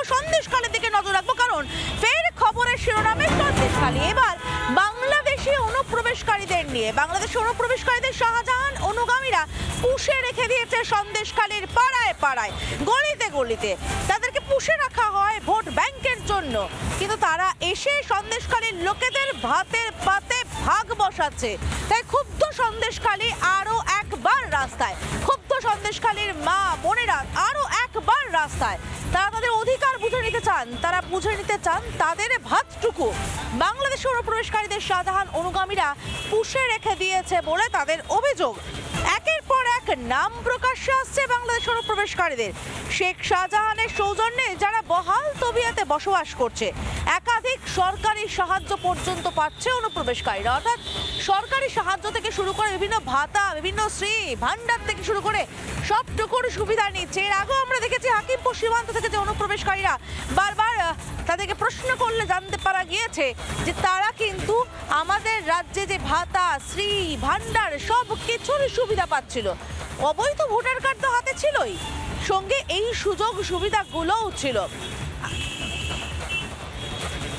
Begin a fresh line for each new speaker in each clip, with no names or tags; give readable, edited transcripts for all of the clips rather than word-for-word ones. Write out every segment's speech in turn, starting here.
রাখবো, সন্দেশখালীর দিকে নজর রাখবো, কারণ ফের খবরের শিরোনামে সন্দেশখালী। এবার বাংলাদেশি অনুপ্রবেশকারীদের নিয়ে, বাংলাদেশি অনুপ্রবেশকারীদের শাহজাহান অনুগামীরা পুষে রেখে দিয়েছে সন্দেশখালীর পাড়ায় পাড়ায়, গলিতে গলিতে। তাদেরকে পুষে রাখা হয় ভোট ব্যাংকের জন্য, কিন্তু তারা এসে সন্দেশখালীর লোকেদের ভাতের পাতে ভাগ বসাচ্ছে। তাই ক্ষুব্ধ সন্দেশখালী আরো একবার রাস্তায়, ক্ষুব্ধ সন্দেশখালীর মা বোনেরা আরো একবার রাস্তায়। তারা তাদের অধিকার বুঝে নিতে চান, তারা বুঝে নিতে চান তাদের ভাতটুকু বাংলাদেশের অনুপ্রবেশকারীদের শাহজাহান অনুগামীরা পুষে রেখে দিয়েছে বলে তাদের অভিযোগ। একের পর এক নাম প্রকাশ্যে আসছে বাংলাদেশের অনুপ্রবেশকারীদের। শেখ শাহজাহানের সৌজন্যে যারা বহাল তবিয়াতে বসবাস করছে, একাধিক সরকারি সাহায্য পর্যন্ত পাচ্ছে অনুপ্রবেশকারীরা। অর্থাৎ সরকারি সাহায্য থেকে শুরু করে বিভিন্ন ভাতা, বিভিন্ন শ্রী ভান্ডার থেকে শুরু করে সবটুকুর সুবিধা নিচ্ছে। এর আগেও আমরা দেখেছি হাকিমপুর সীমান্ত থেকে যে অনুপ্রবেশকারীরা বারবার তাদেরকে প্রশ্ন করলে জানতে পারা গিয়েছে যে তারা কিন্তু আমাদের রাজ্যে যে ভাতা, শ্রী ভান্ডার সব কিছুর সুবিধা পাচ্ছিল। অবৈধ ভোটার কার্ড তো হাতে ছিলই, সঙ্গে এই সুযোগ সুবিধাগুলোও ছিল।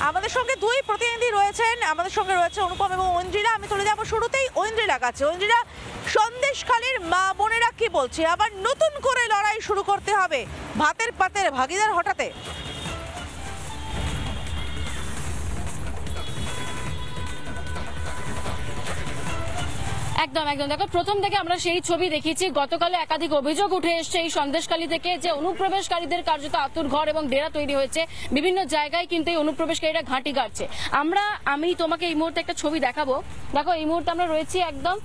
আমাদের সঙ্গে দুই প্রতিনিধি রয়েছেন, আমাদের সঙ্গে রয়েছে অনুপম এবং ঐন্দ্রিলা। আমি চলে যাবো শুরুতেই ঐন্দ্রিলা কাছে। ঐন্দ্রিলা, সন্দেশখালীর মা বোনেরা কি বলছে? আবার নতুন করে লড়াই শুরু করতে হবে ভাতের পাতের ভাগিদার হঠাতে?
একদম একদম। দেখো, প্রথম থেকে আমরা সেই ছবি দেখিয়েছি। গতকাল একাধিক অভিযোগ উঠে এসছে এই সন্দেশখালী থেকে যে অনুপ্রবেশকারীদের কার্যত আতুর ঘর এবং ডেরা তৈরি হয়েছে। বিভিন্ন জায়গায় কিন্তু এই অনুপ্রবেশকারীরা ঘাঁটি গাড়ছে। আমি তোমাকে এই মুহূর্তে একটা ছবি দেখাবো। দেখো, এই মুহূর্তে আমরা রয়েছি একদম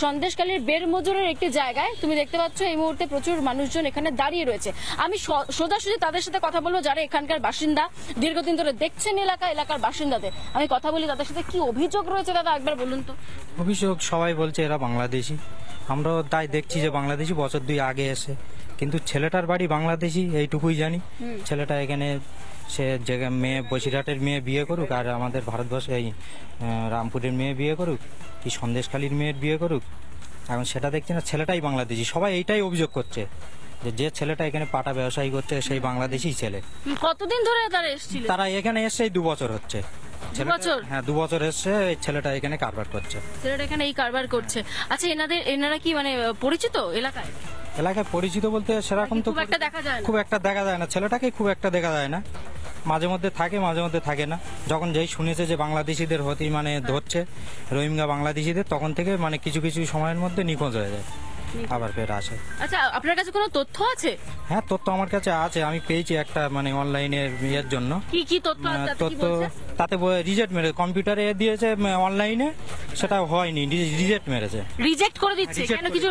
সন্দেশখালীর বেরমজুরের একটি জায়গায়। তুমি দেখতে পাচ্ছ এই মুহূর্তে প্রচুর মানুষজন এখানে দাঁড়িয়ে রয়েছে। আমি সোজাসুজি তাদের সাথে কথা বলবো, যারা এখানকার বাসিন্দা, দীর্ঘদিন ধরে দেখছেন এলাকার বাসিন্দাদের। আমি কথা বলি তাদের সাথে। কি অভিযোগ রয়েছে দাদা, একবার বলুন তো।
অভিযোগ সবাই বলছে এরা বাংলাদেশি, আমরাও তাই দেখছি যে বাংলাদেশি বছর দুই আগে এসে, কিন্তু ছেলেটার বাড়ি বাংলাদেশি এইটুকুই জানি। ছেলেটা এখানে সে মেয়ে বসিরহাটের মেয়ে বিয়ে করুক, আর আমাদের ভারতবর্ষে এই রামপুরের মেয়ে বিয়ে করুক, কি সন্দেশখালীর মেয়ের বিয়ে করুক, এখন সেটা দেখছি না, ছেলেটাই বাংলাদেশি। সবাই এইটাই অভিযোগ করছে যে ছেলেটা এখানে পাটা ব্যবসায়ী করছে সেই বাংলাদেশি ছেলে।
কতদিন ধরে তারা
এখানে এসে 2 বছর হচ্ছে।
2 বছর?
হ্যাঁ, 2 বছর এসছে। ছেলেটা এখানে কারবার করছে।
ছেলেটা এখানে এই কারবার করছে। আচ্ছা, এনারা কি মানে পরিচিত এলাকায়?
পরিচিত বলতে সেরকম তো খুব একটা দেখা যায় না। ছেলেটাকে খুব একটা দেখা যায় না, মাঝে মধ্যে থাকে, মাঝে মধ্যে থাকে না। যখন যেই শুনেছে যে বাংলাদেশিদের ধরছে, রোহিঙ্গা বাংলাদেশিদের, তখন থেকে মানে কিছু কিছু সময়ের মধ্যে নিখোঁজ হয়ে যায়, আবার ফের আসে।
আচ্ছা, আপনার কাছে কোনো তথ্য আছে?
হ্যাঁ, তথ্য আমার কাছে আছে। আমি পেয়েছি একটা অনলাইনে ইয়ের জন্য।
কি তথ্য?
তাতে রিজেক্ট মেরে কম্পিউটারে দিয়েছে অনলাইনে, সেটা হয়নি, রিজেক্ট মেরেছে।
রিজেক্ট করে দিচ্ছে কেন? কিছু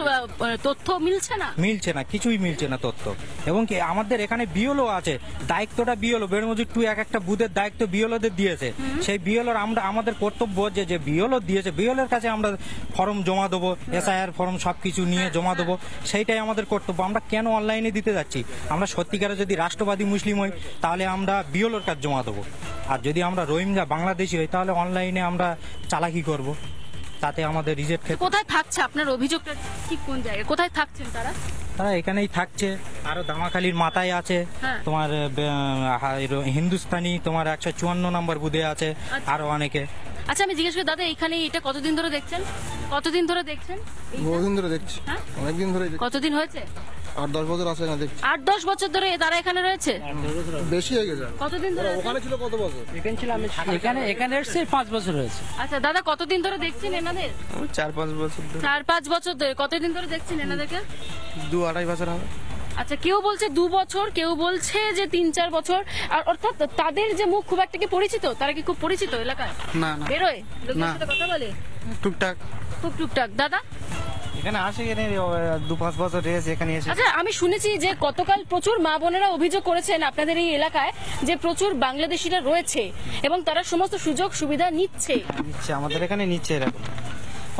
তথ্য মিলছে না,
কিছুই মিলছে না তথ্য। এবং কি আমাদের এখানে বিএলও আছে, দায়িত্বটা বিএলও বেড়মজুর টু একটা বুথের দায়িত্ব বিএলওদের দিয়েছে। সেই বিএলওর আমাদের কর্তব্য যে বিএলও দিয়েছে, বিএলওর কাছে আমরা ফর্ম জমা দেবো, এসআইআর ফর্ম সবকিছু নিয়ে জমা দেবো, সেইটাই আমাদের কর্তব্য। আমরা কেন অনলাইনে দিতে যাচ্ছি? আমরা সত্যিকারে যদি রাষ্ট্রবাদী মুসলিম হই তাহলে আমরা বিএলওর কাছে জমা দেবো, আর যদি আমরা রোহিঙ্গা বাংলাদেশি হই তাহলে অনলাইনে আমরা চালাকি করব, তাতে আমাদের রিজেক্ট।
কোথায় থাকছে আপনার অভিযোগটা? ঠিক কোন জায়গায়, কোথায় থাকছেন তারা?
এখানেই থাকছে। আরো দামাখালির মাথায় আছে তোমার হিন্দুস্তানি, তোমার 154 নম্বর বুথে আছে, আরো অনেকে।
আচ্ছা, আমি জিজ্ঞেস করি দাদা, এখানে এটা কতদিন ধরে দেখছেন? বহুদিন ধরে দেখছি। অনেকদিন ধরে। কতদিন হয়েছে?
8-10 বছর আছে না দেখছি।
8-10 বছর ধরে তারা এখানে রয়েছে?
বেশি হয়ে গেছে।
কতদিন ধরে
ওখানে ছিল? কত বছর
এখানে ছিল? আমি এখানে এসেছি 5 বছর হয়েছে।
আচ্ছা দাদা, কতদিন ধরে দেখছেন এনাদের?
4-5 বছর।
4-5 বছর ধরে। কতদিন ধরে দেখছেন এনাদেরকে?
2-2.5 বছর হবে।
আচ্ছা, কেউ বলছে 2 বছর, কেউ বলছে যে 3-4 বছর। আর অর্থাৎ তাদের যে মুখ খুব একটা কি পরিচিত? তারা কি খুব পরিচিত এলাকায়?
না না,
বেরোয় লোকের সাথে কথা বলে
টুকটাক,
খুব টুকটাক। দাদা
এখানে আসে, এখানে 2-5 বছর রয়েছে এখানে এসে।
আচ্ছা, আমি শুনেছি যে গতকাল প্রচুর মা বোনেরা অভিযোগ করেছেন আপনাদের এই এলাকায় যে প্রচুর বাংলাদেশিরা রয়েছে এবং তারা সমস্ত সুযোগ সুবিধা নিচ্ছে।
আমাদের এখানে নিচ্ছে, এরকম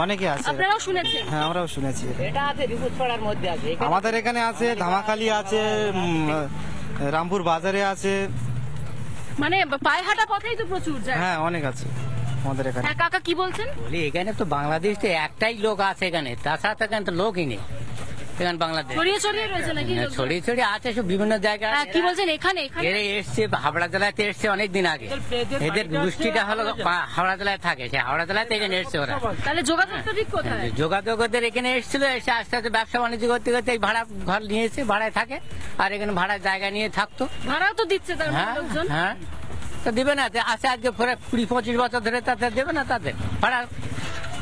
অনেকে আছে।
আপনারাও শুনেছেন?
হ্যাঁ, আমরাও শুনেছি।
এটা আছে রিপোর্টপাড়ার মধ্যে আছে,
আমাদের এখানে আছে, ধামাখালি আছে, রামপুর বাজারে আছে,
মানে পায়ে হাঁটা পথেই তো প্রচুর যায়।
হ্যাঁ, অনেক আছে আমাদের এখানে।
কাকা কি বলছেন?
বলি এখানে তো বাংলাদেশ তো একটাই লোক আছে এখানে, তাছাড়া এখানে তো লোকই নেই। এখানে বাংলাদেশ
ছড়িয়ে ছড়িয়ে রয়েছে নাকি লোকজন?
ছড়িয়ে ছড়িয়ে আছে সব বিভিন্ন জায়গায়।
হ্যাঁ, কি বলছেন এখানে
এরা এসছে হাওড়া জেলাতে এসছে অনেক দিন আগে, এদের গোষ্ঠীটা হলো হাওড়া জেলায় থাকে, সে হাওড়া জেলাতে এখানে এসছে ওরা।
তাহলে যোগাযোগটা ঠিক কোথায়?
যোগাযোগ ওদের এখানে এসেছিল, এসে আস্তে আস্তে ব্যবসা বাণিজ্য করতে করতে এই ভাড়া ঘর নিয়েছে, ভাড়ায় থাকে আর এখানে ভাড়ার জায়গা নিয়ে থাকতো।
ভাড়াও তো দিচ্ছে তার মানে
হ্যাঁ
লোকজন।
হ্যাঁ, তো দেবে না, আছে আজকে 20-25 বছর ধরে, তাদের দেবে না, তাদের ভাড়া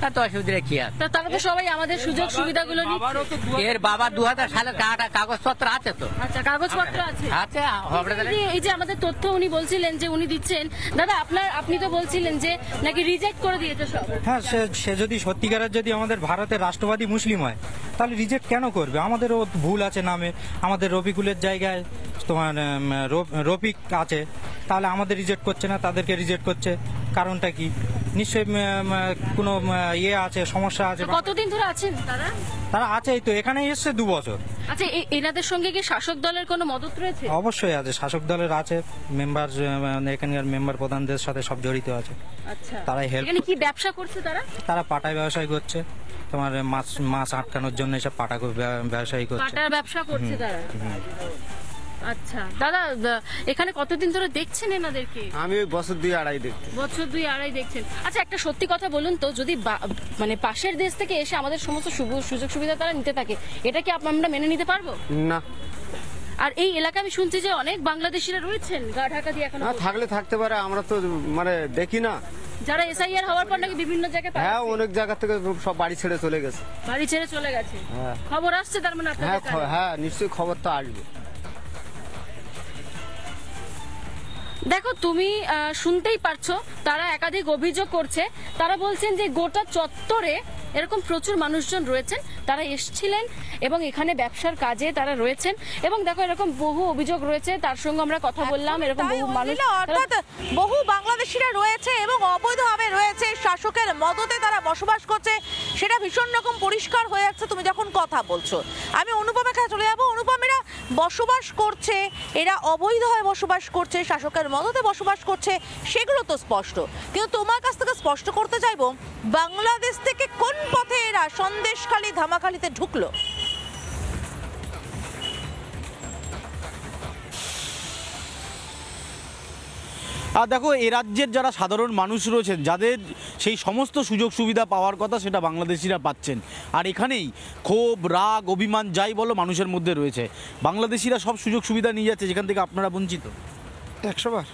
এত অসুবিধা কি আছে?
তা তারা তো সবাই আমাদের সুযোগ সুবিধাগুলো নিচ্ছে।
এর বাবা 2000 সালে কাগজপত্র আছে তো,
আচ্ছা, কাগজপত্র আছে।
আছে হাওড়া জেলায়।
এই যে আমাদের তথ্য উনি বলছিলেন যে উনি দিচ্ছেন, দাদা আপনি তো বলছিলেন যে নাকি রিজেক্ট করে দিয়েছে সব।
হ্যাঁ, সে যদি সত্যিকারের যদি আমাদের ভারতের রাষ্ট্রবাদী মুসলিম হয় তাহলে রিজেক্ট কেন করবে? আমাদেরও ভুল আছে নামে, আমাদের রফিকুলের জায়গায় তোমার রফিক আছে, তাহলে আমাদের রিজেক্ট করছে না, তাদেরকে রিজেক্ট করছে, কারণটা কি? নিশ্চয়ই কোনো আছে, সমস্যা আছে।
কতদিন ধরে আছেন তারা?
তারা আছেই তো, এখানে এসছে 2 বছর।
আচ্ছা, এনাদের সঙ্গে কি শাসক দলের কোনো মদত রয়েছে?
অবশ্যই আছে, শাসক দলের আছে, মেম্বার এখানকার মেম্বার প্রধানদের সাথে সব জড়িত আছে।
আচ্ছা,
তারাই হেল্প।
এখানে কি ব্যবসা করছে তারা?
তারা পাটায় ব্যবসায় করছে, তোমার মাছ আটকানোর জন্য এসব পাটা ব্যবসায়ী করছে।
পাটার ব্যবসা করছে তারা। আচ্ছা দাদা, এখানে কতদিন ধরে দেখছেন এনাদেরকে?
আমি ওই বছর 2-2.5 দেখছি।
বছর 2-2.5 দেখছেন। আচ্ছা, একটা সত্যি কথা বলুন তো, যদি মানে পাশের দেশ থেকে এসে আমাদের সমস্ত সুযোগ সুবিধা তারা নিতে থাকে, এটা কি আমরা মেনে নিতে পারবো
না।
আর এই এলাকায় আমি শুনছি যে অনেক বাংলাদেশিরা রয়েছেন গা ঢাকা দিয়ে এখনো।
থাকলে থাকতে পারে, আমরা তো মানে দেখি না।
যারা এসআইআর হওয়ার পর নাকি বিভিন্ন জায়গায়
হ্যাঁ, অনেক জায়গা থেকে সব বাড়ি ছেড়ে চলে গেছে।
বাড়ি ছেড়ে চলে গেছে,
হ্যাঁ।
খবর আসছে তার মানে আপনাদের কাছে?
হ্যাঁ, নিশ্চয়ই খবর তো আসবে।
দেখো, তুমি শুনতেই পারছো, তারা একাধিক অভিযোগ করছে। তারা বলছেন যে গোটা চত্বরে এরকম প্রচুর মানুষজন রয়েছেন, তারা এসেছিলেন এবং এখানে ব্যবসার কাজে তারা রয়েছেন। এবং দেখো, এরকম বহু অভিযোগ রয়েছে, তার সঙ্গে আমরা কথা বললাম। এরকম বহু মানুষ,
অর্থাৎ বহু বাংলাদেশিরা রয়েছে এবং অবৈধভাবে রয়েছে, শাসকের মদতে তারা বসবাস করছে, সেটা ভীষণ রকম পরিষ্কার হয়ে যাচ্ছে তুমি যখন কথা বলছো। আমি অনুপমের কাছে চলে যাবো। অনুপমেরা বসবাস করছে, এরা অবৈধভাবে বসবাস করছে, শাসকের মদতে বসবাস করছে, সেগুলো তো স্পষ্ট। কিন্তু তোমার কাছ থেকে স্পষ্ট করতে চাইবো, বাংলাদেশ থেকে কোন পথে এরা সন্দেশখালী ধামাখালীতে ঢুকলো?
আর দেখো, এ রাজ্যের যারা সাধারণ মানুষ রয়েছেন, যাদের সেই সমস্ত সুযোগ সুবিধা পাওয়ার কথা, সেটা বাংলাদেশিরা পাচ্ছেন। আর এখানেই ক্ষোভ, রাগ, অভিমান যাই বলো মানুষের মধ্যে রয়েছে। বাংলাদেশিরা সব সুযোগ সুবিধা নিয়ে যাচ্ছে, যেখান থেকে আপনারা বঞ্চিত।
100 বার।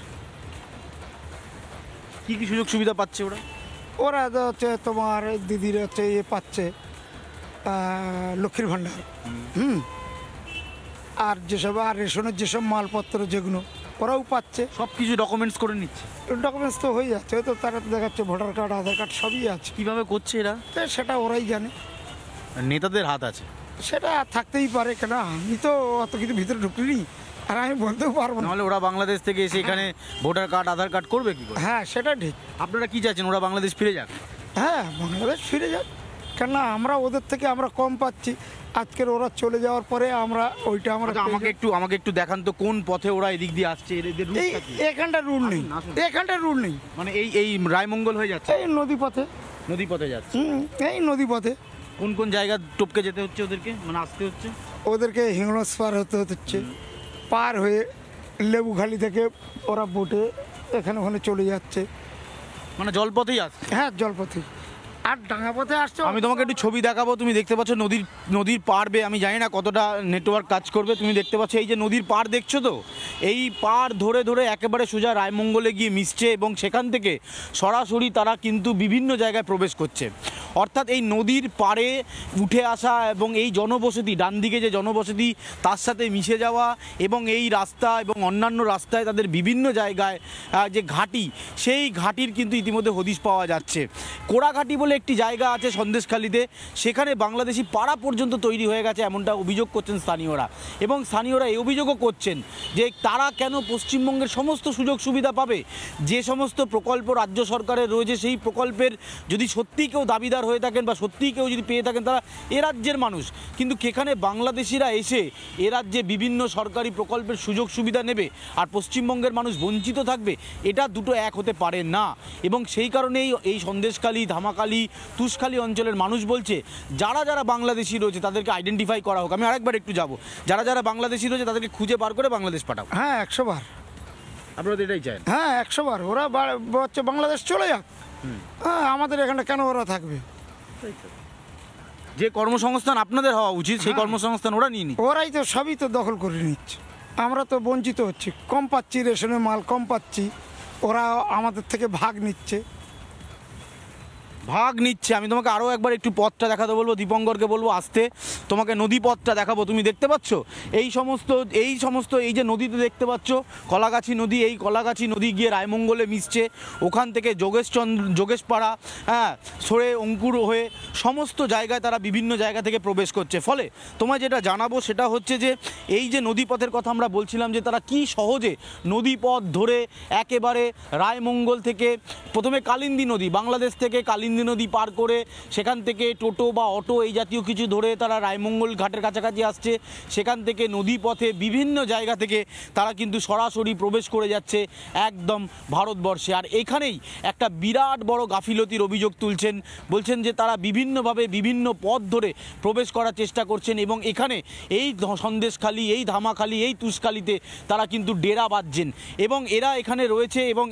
কি কি সুযোগ সুবিধা পাচ্ছে ওরা?
ওরা তো হচ্ছে তোমার দিদির হচ্ছে পাচ্ছে লক্ষ্মীর ভাণ্ডার, আর যেসব আর রেশনের যেসব মালপত্র যেগুলো ওরাও পাচ্ছে।
সব কিছু ডকুমেন্টস করে নিচ্ছে।
ডকুমেন্টস তো হয়ে যাচ্ছে, তো তারা তো দেখাচ্ছে ভোটার কার্ড, আধার কার্ড সবই আছে।
কিভাবে করছে এরা?
সেটা ওরাই জানে,
নেতাদের হাত আছে।
সেটা থাকতেই পারে, কেন আমি তো অত কিছু ভিতরে ঢুকিনি, আর আমি বলতেও পারবো না।
নাহলে ওরা বাংলাদেশ থেকে এসে এখানে ভোটার কার্ড, আধার কার্ড করবে কি করে?
হ্যাঁ, সেটা ঠিক।
আপনারা কি চাইছেন, ওরা বাংলাদেশ ফিরে যাক?
হ্যাঁ, বাংলাদেশ ফিরে যাক, কেন আমরা ওদের থেকে আমরা কম পাচ্ছি। আজকের ওরা চলে যাওয়ার পরে আমরা ওইটা আমরা
আমাকে একটু দেখান তো, কোন পথে ওরা এদিক দিয়ে আসছে? এদের রুটটা কি?
এখানটা রুল নেই, এখানটা রুল নেই।
মানে এই রায়মঙ্গল হয়ে যাচ্ছে,
এই নদী পথে,
নদী পথে যাচ্ছে।
এই নদী পথে
কোন কোন জায়গা টপকে যেতে হচ্ছে ওদেরকে, মানে আসতে হচ্ছে?
ওদেরকে হিংড়স পার হতে হচ্ছে, পার হয়ে লেবুখালি থেকে ওরা বোটে এখানে ওখানে চলে যাচ্ছে।
মানে জলপথেই আসছে?
হ্যাঁ, জলপথে। আর ডাঙা পথে আসছে।
আমি তোমাকে একটু ছবি দেখাবো, তুমি দেখতে পাচ্ছ নদীর পাড় বেয়ে, আমি জানি না কতটা নেটওয়ার্ক কাজ করবে, তুমি দেখতে পাচ্ছ এই যে নদীর পাড় দেখছো তো, এই পাড় ধরে ধরে একেবারে সোজা রায়মঙ্গলে গিয়ে মিশছে এবং সেখান থেকে সরাসরি তারা কিন্তু বিভিন্ন জায়গায় প্রবেশ করছে। অর্থাৎ এই নদীর পাড়ে উঠে আসা এবং এই জনবসতি, ডান দিকে যে জনবসতি, তার সাথে মিশে যাওয়া এবং এই রাস্তা এবং অন্যান্য রাস্তায় তাদের বিভিন্ন জায়গায় যে ঘাঁটি, সেই ঘাঁটির কিন্তু ইতিমধ্যে হদিশ পাওয়া যাচ্ছে। কোড়াঘাটি বলে একটি জায়গা আছে সন্দেশখালীতে, সেখানে বাংলাদেশি পাড়া পর্যন্ত তৈরি হয়ে গেছে, এমনটা অভিযোগ করছেন স্থানীয়রা। এবং স্থানীয়রা এই অভিযোগও করছেন যে তারা কেন পশ্চিমবঙ্গের সমস্ত সুযোগ সুবিধা পাবে, যে সমস্ত প্রকল্প রাজ্য সরকারের রয়েছে সেই প্রকল্পের যদি সত্যি কেউ দাবিদার শেয়ার হয়ে থাকেন বা সত্যিই কেউ যদি পেয়ে থাকেন, তারা এ রাজ্যের মানুষ, কিন্তু সেখানে বাংলাদেশিরা এসে এ রাজ্যে বিভিন্ন সরকারি প্রকল্পের সুযোগ সুবিধা নেবে আর পশ্চিমবঙ্গের মানুষ বঞ্চিত থাকবে, এটা দুটো এক হতে পারে না। এবং সেই কারণেই এই সন্দেশখালী, ধামাখালী, তুষখালী অঞ্চলের মানুষ বলছে যারা যারা বাংলাদেশি রয়েছে তাদেরকে আইডেন্টিফাই করা হোক। আমি আরেকবার একটু যাব, যারা যারা বাংলাদেশি রয়েছে তাদেরকে খুঁজে বার করে বাংলাদেশ পাঠাও।
হ্যাঁ 100 বার।
আপনারা তো এটাই চান?
হ্যাঁ 100 বার। ওরা হচ্ছে বাংলাদেশ চলে যাক, হ্যাঁ আমাদের এখানে কেন ওরা থাকবে?
যে কর্মসংস্থান আপনাদের হওয়া উচিত সেই কর্মসংস্থান ওরা নিয়ে নি।
ওরাই তো সবই তো দখল করে নিচ্ছে, আমরা তো বঞ্চিত হচ্ছি, কম পাচ্ছি, রেশনের মাল কম পাচ্ছি, ওরা আমাদের থেকে ভাগ নিচ্ছে।
আমি তোমাকে আরও একবার একটু পথটা দেখাতে বলবো, দীপঙ্করকে বলবো আসতে, তোমাকে নদী পথটা দেখাবো। তুমি দেখতে পাচ্ছ এই সমস্ত এই যে নদীতে দেখতে পাচ্ছ কলাগাছি নদী, এই কলাগাছি নদী গিয়ে রায়মঙ্গলে মিশছে, ওখান থেকে যোগেশপাড়া, হ্যাঁ, সরে অঙ্কুর হয়ে সমস্ত জায়গায় তারা বিভিন্ন জায়গা থেকে প্রবেশ করছে। ফলে তোমায় যেটা জানাবো সেটা হচ্ছে যে এই যে নদীপথের কথা আমরা বলছিলাম, যে তারা কি সহজে নদীপথ ধরে একেবারে রায়মঙ্গল থেকে প্রথমে কালিন্দী নদী, বাংলাদেশ থেকে কালিন্দী নদী পার করে সেখান থেকে টোটো বা অটো এই জাতীয় কিছু ধরে তারা রায়মঙ্গল ঘাটের কাছাকাছি আসছে, সেখান থেকে নদী পথে বিভিন্ন জায়গা থেকে তারা কিন্তু সরাসরি প্রবেশ করে যাচ্ছে একদম ভারতবর্ষে। আর এখানেই একটা বিরাট বড় গাফিলতির অভিযোগ তুলছেন, বলছেন যে তারা বিভিন্নভাবে বিভিন্ন পথ ধরে প্রবেশ করার চেষ্টা করছেন এবং এখানে এই সন্দেশখালী, এই ধামাখালী, এই তুষখালীতে তারা কিন্তু ডেরা বাঁধছেন এবং এরা এখানে রয়েছে এবং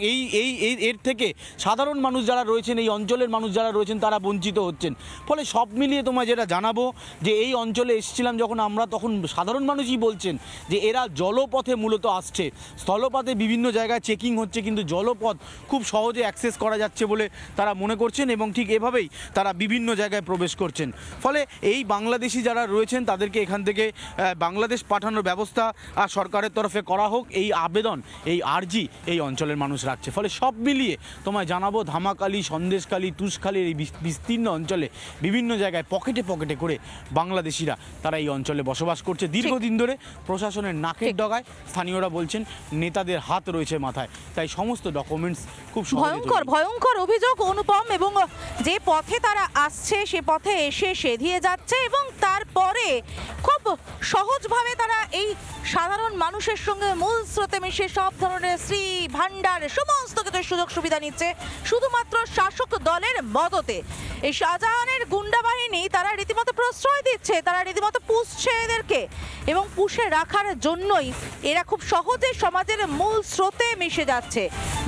এর থেকে সাধারণ মানুষ যারা রয়েছেন, এই অঞ্চলের মানুষ যারা রয়েছেন তারা বঞ্চিত হচ্ছেন। ফলে সব মিলিয়ে তোমায় যেটা জানাবো যে এই অঞ্চলে এসেছিলাম যখন আমরা, তখন সাধারণ মানুষই বলছেন যে এরা জলপথে মূলত আসছে, স্থলপথে বিভিন্ন জায়গায় চেকিং হচ্ছে, কিন্তু জলপথ খুব সহজে অ্যাক্সেস করা যাচ্ছে বলে তারা মনে করছেন এবং ঠিক এভাবেই তারা বিভিন্ন জায়গায় প্রবেশ করছেন। ফলে এই বাংলাদেশি যারা রয়েছেন তাদেরকে এখান থেকে বাংলাদেশ পাঠানোর ব্যবস্থা আর সরকারের তরফে করা হোক, এই আবেদন, এই আর্জি এই অঞ্চলের মানুষ রাখছে। ফলে সব মিলিয়ে তোমায় জানাবো ধামাখালী, সন্দেশখালী, তুষখালীর এই বিস্তীর্ণ অঞ্চলে বিভিন্ন জায়গায় পকেটে পকেটে করে বাংলাদেশিরা তারা এই অঞ্চলে বসবাস করছে দীর্ঘদিন ধরে। প্রশাসনের নাকের ডগায়, স্থানীয়রা বলছেন নেতাদের হাত রয়েছে মাথায়, তাই সমস্ত ডকুমেন্টস খুব
ভয়ঙ্কর অভিযোগ অনুপম। এবং যে পথে তারা আসছে সে পথে এসে সেধিয়ে যাচ্ছে এবং তারপরে খুব সহজভাবে তারা এই সাধারণ মানুষের সঙ্গে মূল স্রোতে মিশে সব ধরনের শ্রী ভান্ডার সমস্ত কিছু সুযোগ সুবিধা নিচ্ছে শুধুমাত্র শাসক দলের মদতে। এই শাহজাহানের গুন্ডা বাহিনী তারা রীতিমতো প্রশ্রয় দিচ্ছে, তারা রীতিমতো পুষছে এদেরকে এবং পুষে রাখার জন্যই এরা খুব সহজে সমাজের মূল স্রোতে মিশে যাচ্ছে,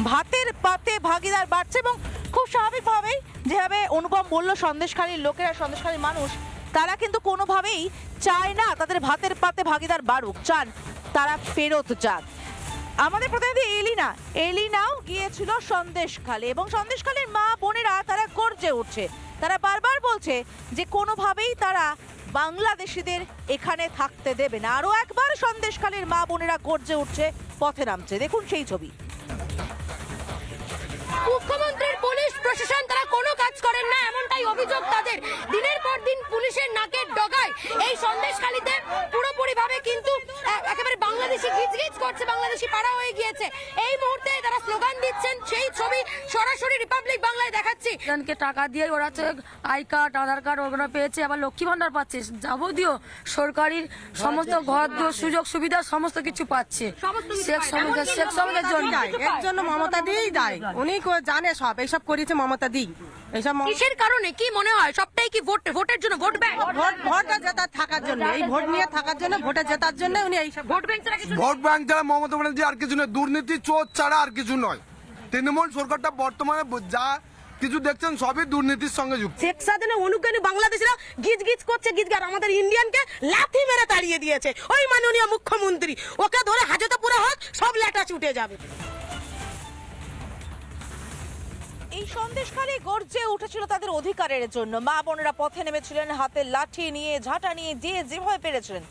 ভাতের পাতে ভাগিদার বাড়ছে। এবং খুব স্বাভাবিকভাবেই যেভাবে অনুপম বলল, সন্দেশখালীর লোকেরা, সন্দেশখালীর মানুষ তারা কিন্তু কোনোভাবেই চায় না তাদের ভাতের পাতে ভাগিদার বাড়ুক, চান তারা ফেরত যাক। আমাদের প্রতিনিধি এলিনাও গিয়েছিল সন্দেশখালী এবং সন্দেশখালীর মা বোনেরা তারা গর্জে উঠছে, তারা বারবার বলছে যে কোনোভাবেই তারা বাংলাদেশিদের এখানে থাকতে দেবে না। আরো একবার সন্দেশখালীর মা বোনেরা গর্জে উঠছে, পথে নামছে, দেখুন সেই ছবি।
মুখ্যমন্ত্রীর পুলিশ প্রশাসন তারা কোনো কাজ করেন না, এমনটাই অভিযোগ তাদের। দিনের পর দিন পুলিশের নাকের ডগায় এই সন্দেশখালীতে পুরোপুরি ভাবে কিন্তু একেবারে বাংলাদেশি গিজগিজ করছে, বাংলাদেশি পাড়া হয়ে গিয়েছে। এই মুহূর্তে তারা স্লোগান দিচ্ছেন, সেই ছবি সরাসরি রিপাবলিক বাংলায় দেখাচ্ছি।
জনকে টাকা দিয়ে ওরা আই কার্ড, আধার কার্ড ওগুলো পেয়েছে, আবার লক্ষ্মী ভান্ডার পাচ্ছে, যাবতীয় সরকারি সমস্ত ঘর সুযোগ সুবিধা সমস্ত কিছু পাচ্ছে। শেখ সমিতির জন্য
এর জন্য মমতা দিয়েই দায়, উনি জানে সব এইসব করেছে মমতা দি। এইসব
কিসের কারণে কি মনে হয়? সবটাই কি ভোটের জন্য? ভোট ব্যাংক,
ভোটটা জেতার থাকার জন্য, এই ভোট নিয়ে থাকার জন্য, ভোটে জেতার জন্য উনি এইসব
ভোট ব্যাংক
ছাড়া মমতা ব্যানার্জি আর কিছু নয়, দুর্নীতি চোর ছাড়া আর কিছু নয়। তৃণমূল সরকারটা বর্তমানে যা কিছু দেখছেন সবই দুর্নীতির সঙ্গে যুক্ত।
শেখ সাদিনের অনুগামী বাংলাদেশিরা গিজগিজ করছে, গিজগার আমাদের ইন্ডিয়ানকে লাথি মেরে তাড়িয়ে দিয়েছে ওই মাননীয় মুখ্যমন্ত্রী। ওকে ধরে হাজতে পুরো হোক, সব লেটা ছুটে যাবে।
এই সন্দেশখালী গর্জে উঠেছিল তাদের অধিকারের জন্য, মা বোনেরা পথে নেমেছিলেন হাতে লাঠি নিয়ে, ঝাঁটা নিয়ে, যে যেভাবে পেরেছিলেন।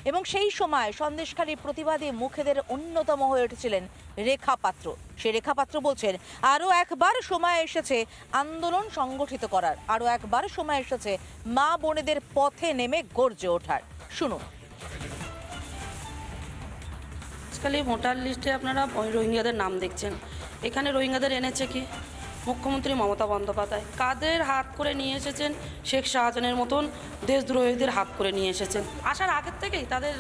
এবং সেই সময় সন্দেশখালীর প্রতিবাদী মুখেদের অন্যতম হয়ে উঠেছিলেন রেখা পাত্র। সে রেখা পাত্র বলছেন আরো একবার সময় এসেছে আন্দোলন সংগঠিত করার, আরো একবার সময় এসেছে মা বোনেদের পথে নেমে গর্জে ওঠার। শুনুন।
ভোটার লিস্টে আপনারা রোহিঙ্গাদের নাম দেখছেন, এখানে রোহিঙ্গাদের এনেছে কি?
মুখ্যমন্ত্রী মমতা বন্দ্যোপাধ্যায় কাদের হাত করে নিয়ে এসেছেন? শেখ শাহজাহানের মতন দেশদ্রোহীদের হাত করে নিয়ে এসেছেন। আসার আগের থেকেই তাদের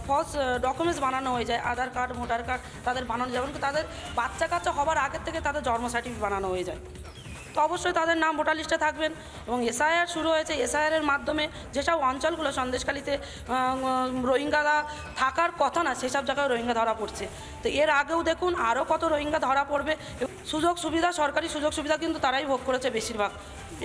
ফলস ডকুমেন্টস বানানো হয়ে যায়, আধার কার্ড, ভোটার কার্ড তাদের বানানো, যেমন তাদের বাচ্চা কাচ্চা হবার আগের থেকে তাদের জন্ম সার্টিফিকেট বানানো হয়ে যায়। তো অবশ্যই তাদের নাম ভোটার লিস্টে থাকবেন। এবং এসআইআর শুরু হয়েছে, এসআইআরের মাধ্যমে যেসব অঞ্চলগুলো সন্দেশখালীতে রোহিঙ্গারা থাকার কথা না, সেসব জায়গায় রোহিঙ্গা ধরা পড়ছে। তো এর আগেও দেখুন আরও কত রোহিঙ্গা ধরা পড়বে। সুযোগ সুবিধা, সরকারি সুযোগ সুবিধা কিন্তু তারাই ভোগ করেছে বেশিরভাগ,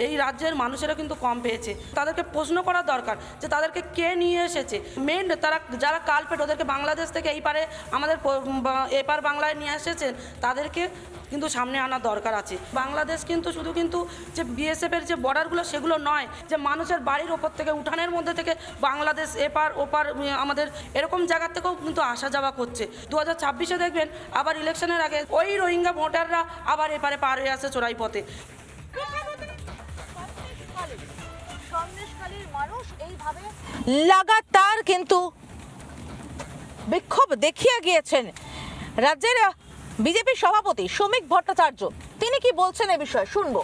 এই রাজ্যের মানুষেরা কিন্তু কম পেয়েছে। তাদেরকে প্রশ্ন করা দরকার যে তাদেরকে কে নিয়ে এসেছে। মেন তারা যারা কালপেট, ওদেরকে বাংলাদেশ থেকে এই পারে আমাদের এপার বাংলায় নিয়ে এসেছেন, তাদেরকে কিন্তু সামনে আনা দরকার আছে। বাংলাদেশ কিন্তু শুধু কিন্তু যে বিএসএফের যে বর্ডারগুলো সেগুলো নয়, যে মানুষের বাড়ির ওপর থেকে, উঠানের মধ্যে থেকে বাংলাদেশ এপার ওপার আমাদের এরকম জায়গার থেকেও কিন্তু আসা যাওয়া করছে। 2026-এ দেখবেন আবার ইলেকশনের আগে ওই রোহিঙ্গা ভোটাররা আবার এপারে পার হয়ে আসে চোরাই পথে।
লাগাতার কিন্তু বিক্ষোভ দেখিয়ে গিয়েছেন রাজ্যের বিজেপি সভাপতি শ্রমিক ভট্টাচার্য। তিনি কি বলছেন এ বিষয়ে শুনবো।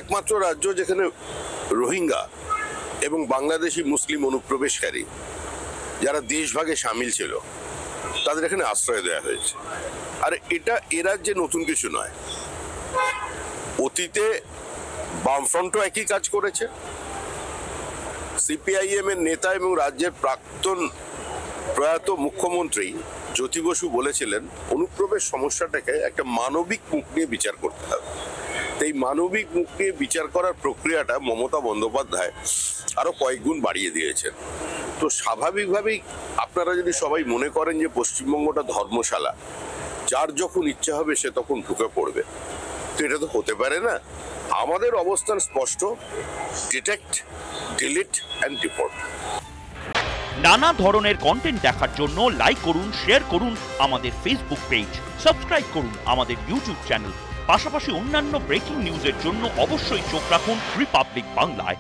একমাত্র রাজ্য যেখানে রোহিঙ্গা এবং বাংলাদেশি মুসলিম অনুপ্রবেশকারী যারা দেশভাগে সামিল ছিল তাদের এখানে আশ্রয় দেওয়া হয়েছে। আর এটা এ রাজ্যে নতুন কিছু নয়, অতীতে বামফ্রন্টও একই কাজ করেছে। সিপিআইএম এর নেতা এবং রাজ্যের প্রাক্তন প্রয়াত মুখ্যমন্ত্রী জ্যোতি বসু বলেছিলেন অনুপ্রবেশ সমস্যাটাকে একটা মানবিক মুখ নিয়ে বিচার করতে হবে। এই মানবিক মুখ নিয়ে বিচার করার প্রক্রিয়াটা মমতা বন্দ্যোপাধ্যায় আরো কয়েক গুণ বাড়িয়ে দিয়েছেন। তো স্বাভাবিকভাবেই আপনারা যদি সবাই মনে করেন যে পশ্চিমবঙ্গটা ধর্মশালা, যার যখন ইচ্ছা হবে সে তখন ঢুকে পড়বে, তো এটা তো হতে পারে না। আমাদের অবস্থান স্পষ্ট, ডিটেক্ট, ডিলিট অ্যান্ড ডিপোর্ট।
নানা ধরনের কন্টেন্ট দেখার জন্য লাইক করুন, শেয়ার করুন আমাদের ফেসবুক পেজ, সাবস্ক্রাইব করুন আমাদের ইউটিউব চ্যানেল। পাশাপাশি অন্যান্য ব্রেকিং নিউজের জন্য অবশ্যই চোখ রাখুন রিপাবলিক বাংলায়।